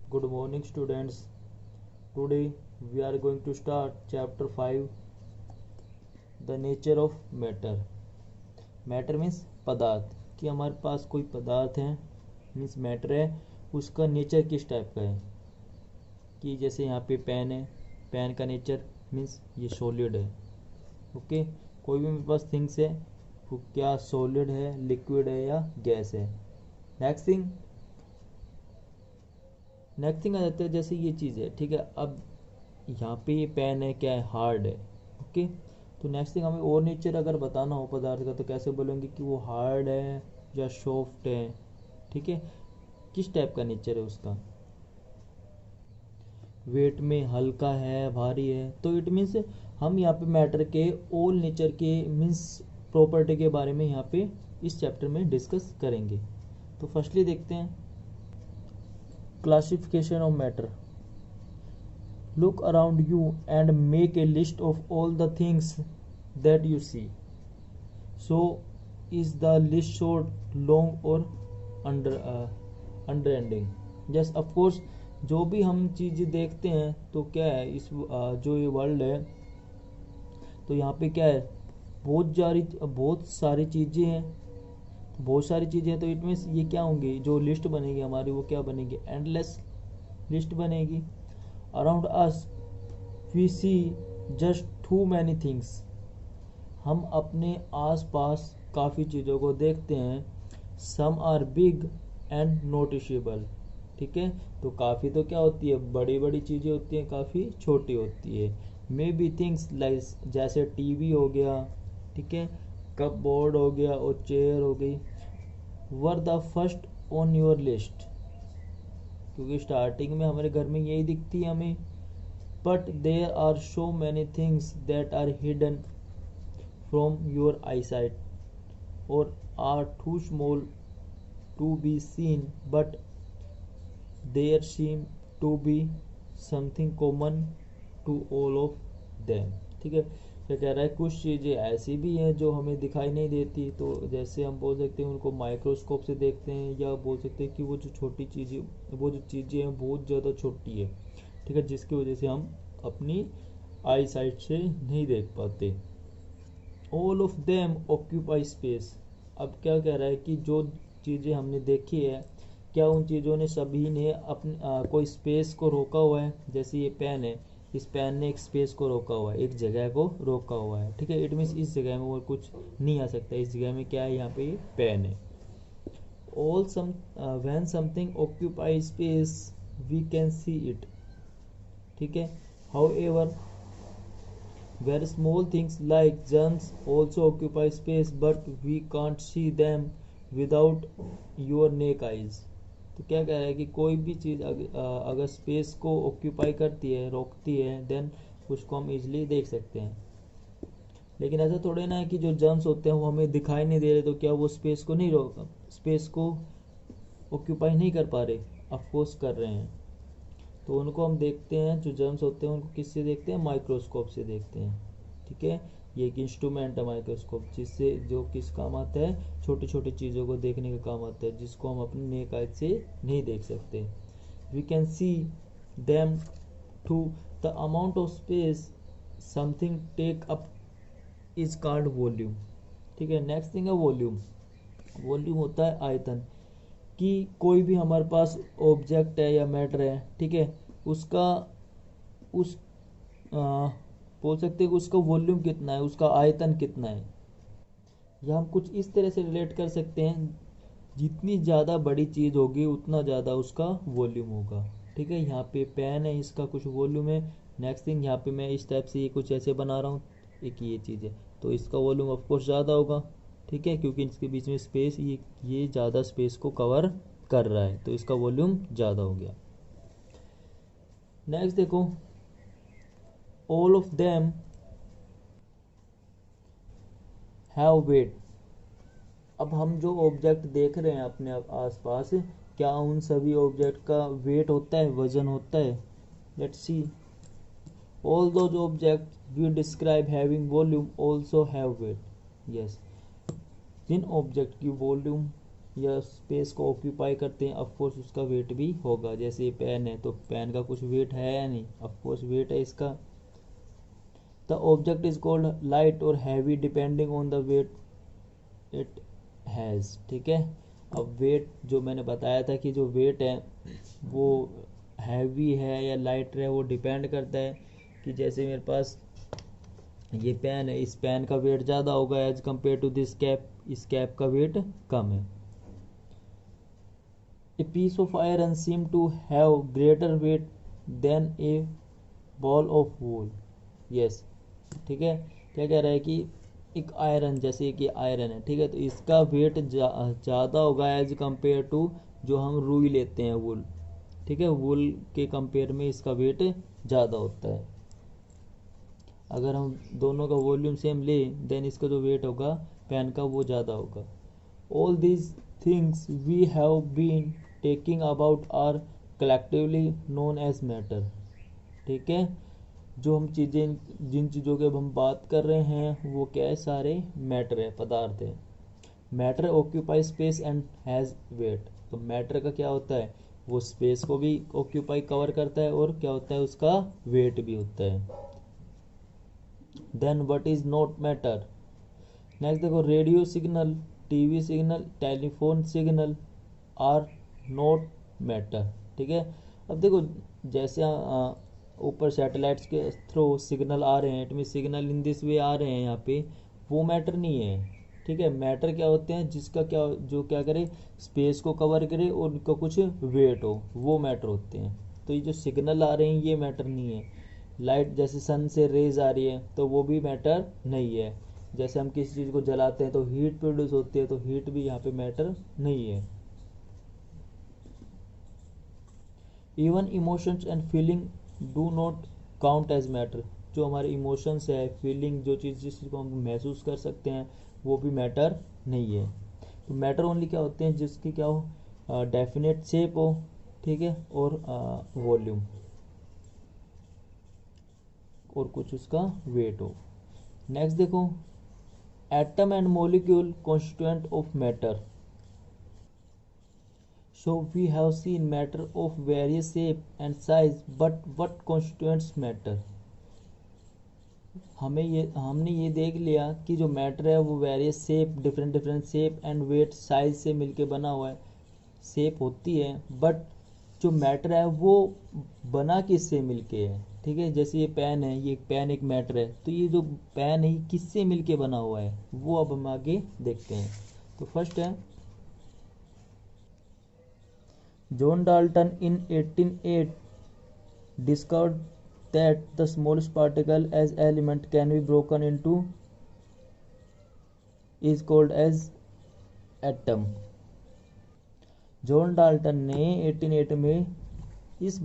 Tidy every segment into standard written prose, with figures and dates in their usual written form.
Good morning, students. Today we are going to start chapter 5, the nature of matter. Matter means पदार्थ, कि हमारे पास कोई पदार्थ है, मीन्स मैटर है, उसका नेचर किस टाइप का है। कि जैसे यहाँ पे पेन है, पेन का नेचर मीन्स ये सॉलिड है। ओके, कोई भी मेरे पास थिंग्स है, वो क्या सॉलिड है, लिक्विड है या गैस है। नेक्स्ट थिंग आ जाता है, जैसे ये चीज़ है, ठीक है। अब यहाँ पे ये पेन है, क्या है, हार्ड है। ओके, तो नेक्स्ट थिंग हमें और नेचर अगर बताना हो पदार्थ का तो कैसे बोलेंगे कि वो हार्ड है या सॉफ्ट है, ठीक है। किस टाइप का नेचर है उसका, वेट में हल्का है, भारी है। तो इट मीन्स हम यहाँ पे मैटर के ऑल नेचर के मीन्स प्रॉपर्टी के बारे में यहाँ पे इस चैप्टर में डिस्कस करेंगे। तो फर्स्टली देखते हैं classification of matter. Look around you and make a list of all the things that you see. So, is the list short, long or understanding? Yes, of course. जो भी हम चीज़ें देखते हैं तो क्या है, इस जो ये वर्ल्ड है, तो यहाँ पे क्या है, बहुत सारी चीज़ें हैं। बहुत सारी चीज़ें हैं तो इट मीन्स ये क्या होंगी, जो लिस्ट बनेगी हमारी वो क्या बनेगी, एंडलेस लिस्ट बनेगी। Around us we see just too many things. हम अपने आसपास काफ़ी चीज़ों को देखते हैं। Some are big and noticeable, ठीक है। तो काफ़ी तो क्या होती है, बड़ी बड़ी चीज़ें होती हैं, काफ़ी छोटी होती है। मे बी थिंग्स लाइक जैसे टीवी हो गया, ठीक है, कपबोर्ड हो गया और चेयर हो गई, were the first on your list, क्योंकि स्टार्टिंग में हमारे घर में यही दिखती है हमें। But there are so many things that are hidden from your eyesight और are too small to be seen, but there seem to be something common to all of them, ठीक है। क्या कह रहा है, कुछ चीज़ें ऐसी भी हैं जो हमें दिखाई नहीं देती, तो जैसे हम बोल सकते हैं उनको माइक्रोस्कोप से देखते हैं, या बोल सकते हैं कि वो जो छोटी चीज़ें, वो जो चीज़ें हैं बहुत ज़्यादा छोटी है, ठीक है, जिसकी वजह से हम अपनी आई साइट से नहीं देख पाते। All of them occupy space. अब क्या कह रहा है कि जो चीज़ें हमने देखी है, क्या उन चीज़ों ने सभी ने अपने कोई स्पेस को रोका हुआ है। जैसे ये पेन है, इस पेन ने एक स्पेस को रोका हुआ है, एक जगह को रोका हुआ है, ठीक है। इट मीन्स इस जगह में और कुछ नहीं आ सकता, इस जगह में क्या है, यहाँ पे ये पेन है। All some when something occupy space we can see it, ठीक है। However where small things like germs also occupy space but we can't see them without your naked eyes। तो क्या कह रहा है कि कोई भी चीज़ अगर स्पेस को ऑक्यूपाई करती है, रोकती है, देन उसको हम इजीली देख सकते हैं। लेकिन ऐसा थोड़े ना है कि जो जर्म्स होते हैं वो हमें दिखाई नहीं दे रहे, तो क्या वो स्पेस को नहीं रोक, स्पेस को ऑक्यूपाई नहीं कर पा रहे, ऑफकोर्स कर रहे हैं। तो उनको हम देखते हैं, जो जर्म्स होते हैं उनको किससे देखते हैं, माइक्रोस्कोप से देखते हैं, ठीक है। ये एक इंस्ट्रूमेंट है माइक्रोस्कोप, जिससे जो किस काम आता है, छोटी छोटी चीज़ों को देखने का काम आता है, जिसको हम अपनी नेक आई से नहीं देख सकते। We can see them to the amount of space something take up is called volume, ठीक है। नेक्स्ट थिंग है वॉल्यूम। वॉल्यूम होता है आयतन, कि कोई भी हमारे पास ऑब्जेक्ट है या मैटर है, ठीक है, उसका उस बोल सकते हैं कि उसका वॉल्यूम कितना है, उसका आयतन कितना है। या हम कुछ इस तरह से रिलेट कर सकते हैं, जितनी ज़्यादा बड़ी चीज़ होगी उतना ज़्यादा उसका वॉल्यूम होगा, ठीक है। यहाँ पे पेन है, इसका कुछ वॉल्यूम है। नेक्स्ट थिंग, यहाँ पे मैं इस टाइप से ये कुछ ऐसे बना रहा हूँ, एक ये चीज़ है, तो इसका वॉल्यूम ऑफकोर्स ज़्यादा होगा, ठीक है, क्योंकि इसके बीच में स्पेस, ये ज़्यादा स्पेस को कवर कर रहा है, तो इसका वॉल्यूम ज़्यादा हो गया। नेक्स्ट देखो, all of them have weight. अब हम जो ऑब्जेक्ट देख रहे हैं अपने आसपास, क्या उन सभी ऑब्जेक्ट का वेट होता है, वजन होता है। Let's see, all those object we describe having volume also have weight. Yes, जिन ऑब्जेक्ट की वॉल्यूम या स्पेस को ऑक्यूपाई करते हैं, ऑफ कोर्स उसका वेट भी होगा। जैसे ये पेन है तो पेन का कुछ वेट है या नहीं, ऑफ कोर्स वेट है इसका। The object is called light और heavy depending on the weight it has. ठीक है, अब वेट जो मैंने बताया था कि जो वेट है वो हैवी है या लाइट है, वो डिपेंड करता है कि जैसे मेरे पास ये पेन है, इस पेन का वेट ज़्यादा होगा as compare to this cap, इस कैप का वेट कम है। A piece of iron seem to have greater weight than a ball of wool. Yes, ठीक है, क्या कह रहा है कि एक आयरन, जैसे कि आयरन है, ठीक है, तो इसका वेट ज़्यादा होगा एज कम्पेयर टू जो हम रुई लेते हैं वूल। ठीक है, वूल के कंपेयर में इसका वेट ज़्यादा होता है। अगर हम दोनों का वॉल्यूम सेम ले देन इसका जो वेट होगा पेन का वो ज़्यादा होगा। All these things we have been taking about are collectively known as matter. ठीक है, जो हम चीज़ें, जिन चीज़ों की अब हम बात कर रहे हैं वो क्या है, सारे मैटर है, पदार्थ है। Matter occupy space and has wait. तो मैटर का क्या होता है, वो स्पेस को भी ऑक्यूपाई कवर करता है और क्या होता है, उसका वेट भी होता है। Then what is not matter. Next देखो, radio signal, TV signal, telephone signal are not matter. ठीक है, अब देखो जैसे ऊपर सैटेलाइट्स के थ्रू सिग्नल आ रहे हैं, it mean signal in this way आ रहे हैं यहाँ पे, वो मैटर नहीं है। ठीक है, मैटर क्या होते हैं, जिसका क्या, जो क्या करे, स्पेस को कवर करे और उनका कुछ वेट हो, वो मैटर होते हैं। तो ये जो सिग्नल आ रहे हैं ये मैटर नहीं है। लाइट जैसे सन से रेज आ रही है तो वो भी मैटर नहीं है। जैसे हम किसी चीज़ को जलाते हैं तो हीट प्रोड्यूस होती है, तो हीट भी यहाँ पे मैटर नहीं है। Even emotions and feeling do not count as matter. जो हमारे इमोशंस है, फीलिंग, जो चीज़ जिस चीज़ को हम महसूस कर सकते हैं वो भी मैटर नहीं है। तो मैटर ओनली क्या होते हैं, जिसकी क्या हो, डेफिनेट शेप हो, ठीक है, और वॉल्यूम, और कुछ उसका वेट हो। नेक्स्ट देखो, atom and molecule constituent of matter. So we have seen matter of various shape and size, but what constituents matter? हमने ये देख लिया कि जो मैटर है वो various shape, different different shape and weight size से मिलके बना हुआ है। शेप होती है बट जो मैटर है वो बना किससे मिलके है। ठीक है, जैसे ये पेन है, ये पेन एक मैटर है, तो ये जो पेन है किससे मिलके बना हुआ है वो अब हम आगे देखते हैं। तो फर्स्ट है, John Dalton in 1808 discovered that the smallest particle as element can be broken into is called as atom। John Dalton ने 1808 में इस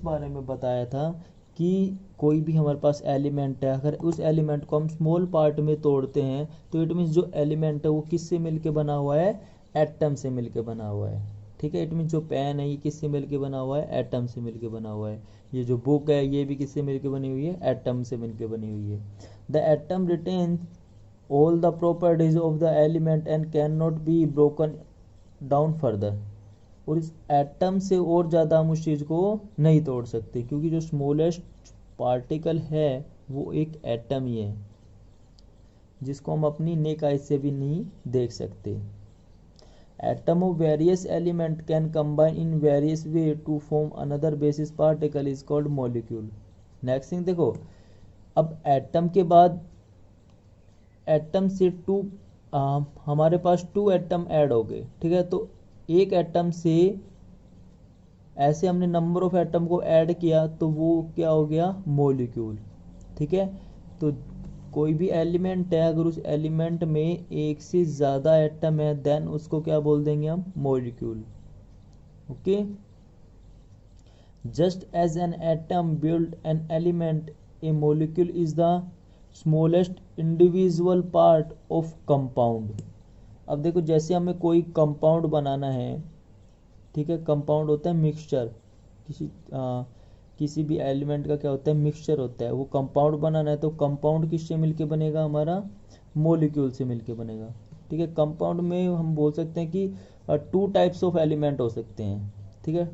बारे में बताया था कि कोई भी हमारे पास एलिमेंट है, अगर उस एलिमेंट को हम स्मॉल पार्ट में तोड़ते हैं तो इट मीन्स जो एलिमेंट है वो किससे मिलके बना हुआ है, एटम से मिलके बना हुआ है। ठीक है, इट मीन्स जो पेन है ये किससे मिलके बना हुआ है, एटम से मिलके बना हुआ है। ये जो बुक है ये भी किससे मिलके बनी हुई है, एटम से मिलके बनी हुई है। The atom retains all the properties of the element and can not be broken down further. और इस एटम से और ज़्यादा हम उस चीज़ को नहीं तोड़ सकते, क्योंकि जो स्मॉलेस्ट पार्टिकल है वो एक एटम ही है, जिसको हम अपनी नेक आई से भी नहीं देख सकते। Atom of various element can combine in various way to form another basis particle is called molecule. Next thing देखो, अब एटम के बाद एटम से हमारे पास 2 एटम ऐड हो गए। ठीक है, तो एक एटम से ऐसे हमने नंबर ऑफ एटम को ऐड किया तो वो क्या हो गया, मॉलिक्यूल। ठीक है, तो कोई भी एलिमेंट है, अगर उस एलिमेंट में एक से ज़्यादा एटम है देन उसको क्या बोल देंगे हम, molecule. Okay, just as an atom build an element, a molecule is the smallest individual part of compound. अब देखो जैसे हमें कोई कंपाउंड बनाना है, ठीक है, कंपाउंड होता है मिक्सचर, किसी भी एलिमेंट का क्या होता है, मिक्सचर होता है। वो कंपाउंड बनाना है तो कंपाउंड किससे मिलके बनेगा, हमारा मॉलिक्यूल से मिलके बनेगा। ठीक है, कंपाउंड में हम बोल सकते हैं कि टू टाइप्स ऑफ एलिमेंट हो सकते हैं, ठीक है।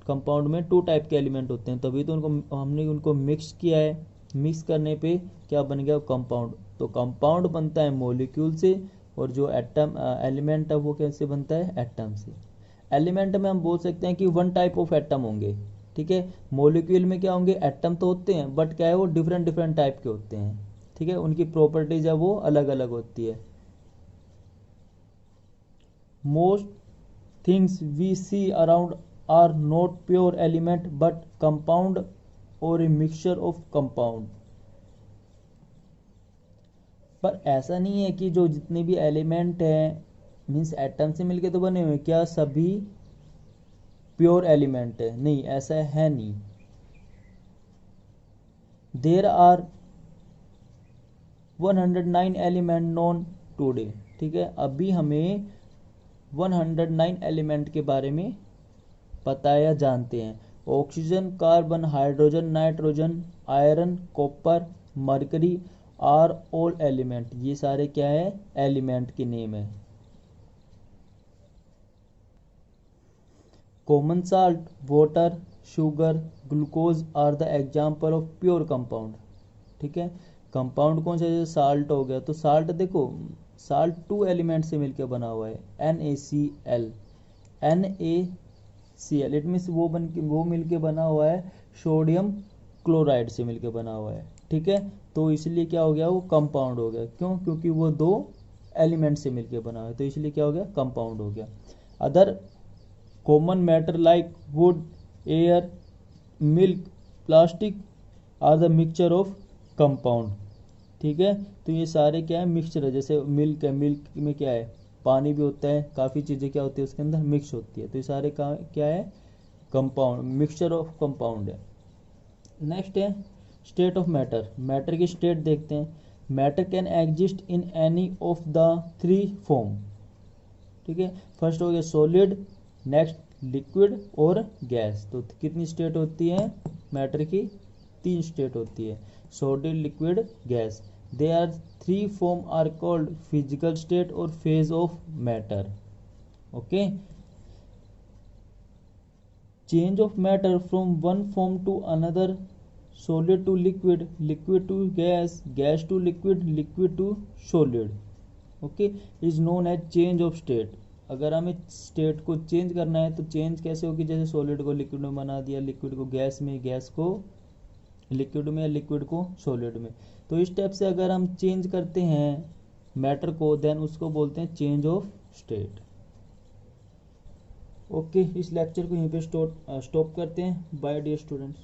कंपाउंड में टू टाइप के एलिमेंट होते हैं, तभी तो उनको हमने उनको मिक्स किया है। मिक्स करने पे क्या बन गया कंपाउंड। तो कंपाउंड बनता है मॉलिक्यूल से, और जो एटम एलिमेंट है वो कैसे बनता है, एटम से। एलिमेंट में हम बोल सकते हैं कि वन टाइप ऑफ एटम होंगे, ठीक है। मॉलिक्यूल में क्या होंगे, एटम तो होते हैं बट क्या है वो डिफरेंट डिफरेंट टाइप के होते हैं, ठीक है। उनकी प्रॉपर्टीज है वो अलग अलग होती है। Most things we see around are not pure element but compound और ए मिक्सचर ऑफ कंपाउंड। पर ऐसा नहीं है कि जो जितने भी एलिमेंट हैं मीन्स एटम से मिलके तो बने हुए, क्या सभी प्योर एलिमेंट है, नहीं ऐसा है नहीं। There are 109 element known today, ठीक है। अभी हमें 109 एलिमेंट के बारे में पता है या जानते हैं। Oxygen, carbon, hydrogen, nitrogen, iron, copper, mercury are all element. ये सारे क्या है, एलिमेंट के नेम है। Common salt, water, sugar, glucose are the example of pure compound, ठीक है। कंपाउंड कौन सा, जैसे साल्ट हो गया, तो साल्ट देखो साल्ट टू एलिमेंट से मिलकर बना हुआ है, NaCl। NaCl इट मीन्स वो मिलके बना हुआ है सोडियम क्लोराइड से मिलके बना हुआ है, ठीक है। तो इसलिए क्या हो गया, वो कंपाउंड हो गया। क्यों, क्योंकि वो दो एलिमेंट से मिलके बना हुआ है, तो इसलिए क्या हो गया, कंपाउंड हो गया। Other common matter like wood, air, milk, plastic are the mixture of compound, ठीक है। तो ये सारे क्या है, मिक्सचर है। जैसे मिल्क है, मिल्क में क्या है, पानी भी होता है, काफ़ी चीज़ें क्या होती है उसके अंदर मिक्स होती है, तो ये सारे क्या है, कंपाउंड, मिक्सचर ऑफ कंपाउंड है। नेक्स्ट है स्टेट ऑफ मैटर। मैटर की स्टेट देखते हैं। Matter can exist in any of the three form, ठीक है। फर्स्ट हो गया सॉलिड, नेक्स्ट लिक्विड और गैस। तो कितनी स्टेट होती है मैटर की, तीन स्टेट होती है, solid, liquid, gas. They are three form are called physical state और phase of matter, okay. Change of matter from one form to another, solid to liquid, liquid to gas, gas to liquid, liquid to solid, okay, is known as change of state. अगर हमें state को change करना है तो change कैसे होगी, जैसे solid को लिक्विड में बना दिया, लिक्विड को गैस में, गैस को लिक्विड में, लिक्विड को सॉलिड में। तो इस टाइप से अगर हम चेंज करते हैं मैटर को, देन उसको बोलते हैं चेंज ऑफ स्टेट, ओके। इस लेक्चर को यहीं पे स्टॉप करते हैं। Bye dear students.